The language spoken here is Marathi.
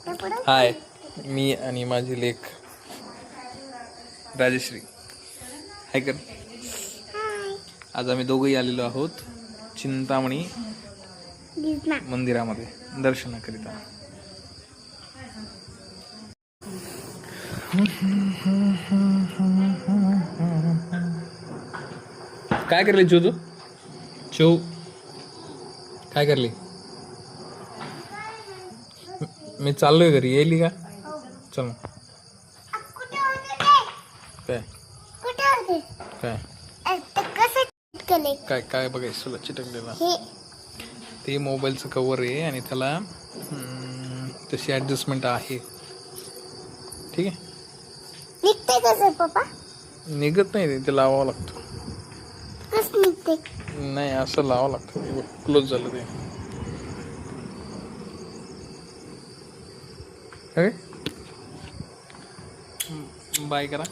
हाय, मी आणि माझी लेक राजश्री. हाय कर. आज आम्ही दोघंही आलेलो आहोत चिंतामणी मंदिरामध्ये दर्शनाकरिता. काय करली चो तू? चो काय करली? मी चाललोय घरी, येईल का? चल. काय काय काय काय बघायचं तुला चिटकलेला? ते मोबाईलचं कवर आहे आणि त्याला तशी ॲडजस्टमेंट आहे. ठीक आहे. निघते कसं पप्पा? निघत नाही, ते लावावं लागतं. कसं निघते? नाही, असं लावावं लागतं. क्लोज झालं ते. बाय करा.